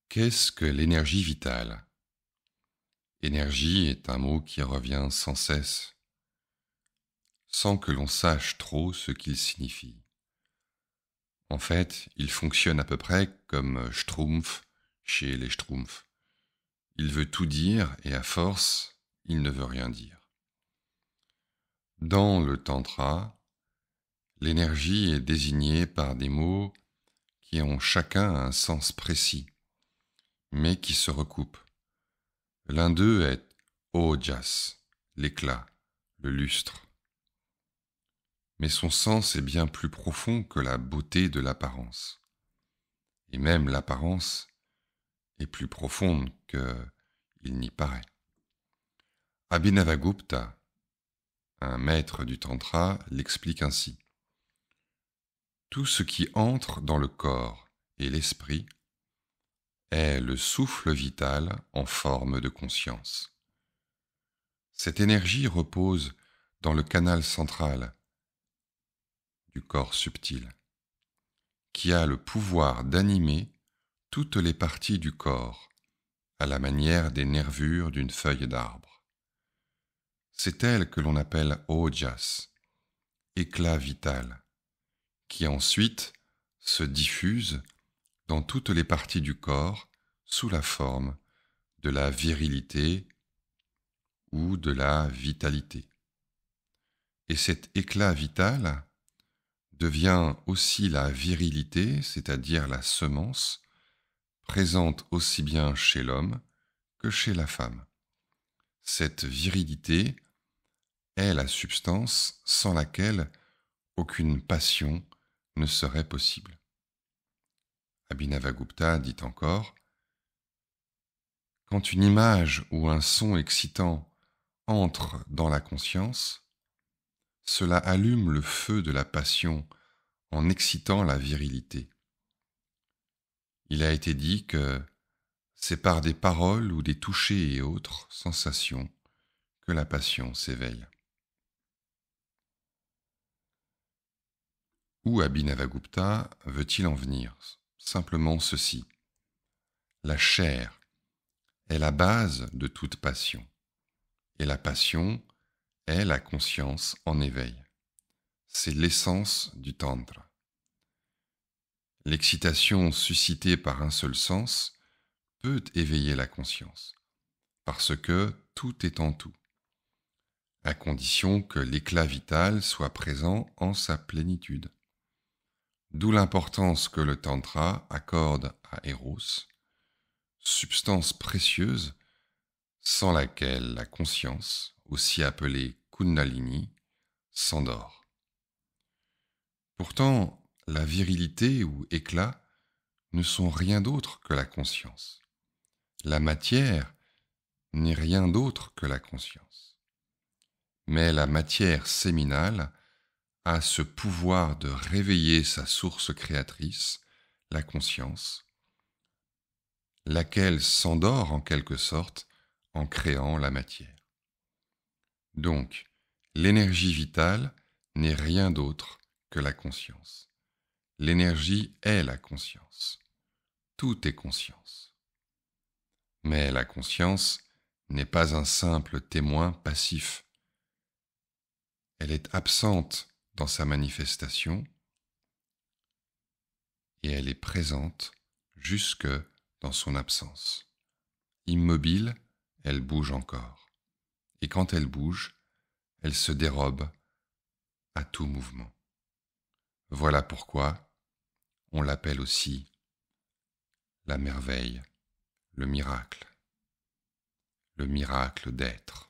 Qu'est-ce que l'énergie vitale? Énergie est un mot qui revient sans cesse, sans que l'on sache trop ce qu'il signifie. En fait, il fonctionne à peu près comme Schtroumpf chez les Schtroumpfs. Il veut tout dire et à force, il ne veut rien dire. Dans le Tantra, l'énergie est désignée par des mots qui ont chacun un sens précis, mais qui se recoupent. L'un d'eux est ojas, l'éclat, le lustre. Mais son sens est bien plus profond que la beauté de l'apparence. Et même l'apparence est plus profonde qu'il n'y paraît. Abhinavagupta, un maître du Tantra, l'explique ainsi. Tout ce qui entre dans le corps et l'esprit est le souffle vital en forme de conscience. Cette énergie repose dans le canal central du corps subtil, qui a le pouvoir d'animer toutes les parties du corps, à la manière des nervures d'une feuille d'arbre. C'est elle que l'on appelle ojas, éclat vital, qui ensuite se diffuse dans toutes les parties du corps sous la forme de la virilité ou de la vitalité. Et cet éclat vital devient aussi la virilité, c'est-à-dire la semence, présente aussi bien chez l'homme que chez la femme. Cette virilité est la substance sans laquelle aucune passion ne serait possible. Abhinavagupta dit encore, quand une image ou un son excitant entre dans la conscience, cela allume le feu de la passion en excitant la virilité. Il a été dit que c'est par des paroles ou des touchés et autres sensations que la passion s'éveille. Où Abhinavagupta veut-il en venir? Simplement ceci. La chair est la base de toute passion, et la passion est la conscience en éveil. C'est l'essence du Tantra. L'excitation suscitée par un seul sens peut éveiller la conscience, parce que tout est en tout, à condition que l'éclat vital soit présent en sa plénitude. D'où l'importance que le Tantra accorde à Eros, substance précieuse sans laquelle la conscience, aussi appelée Kundalini, s'endort. Pourtant, la virilité ou éclat ne sont rien d'autre que la conscience. La matière n'est rien d'autre que la conscience. Mais la matière séminale a ce pouvoir de réveiller sa source créatrice, la conscience, laquelle s'endort en quelque sorte en créant la matière. Donc, l'énergie vitale n'est rien d'autre que la conscience. L'énergie est la conscience. Tout est conscience. Mais la conscience n'est pas un simple témoin passif. Elle est absente dans sa manifestation et elle est présente jusque dans son absence. Immobile, elle bouge encore. Et quand elle bouge, elle se dérobe à tout mouvement. Voilà pourquoi on l'appelle aussi la merveille, le miracle d'être.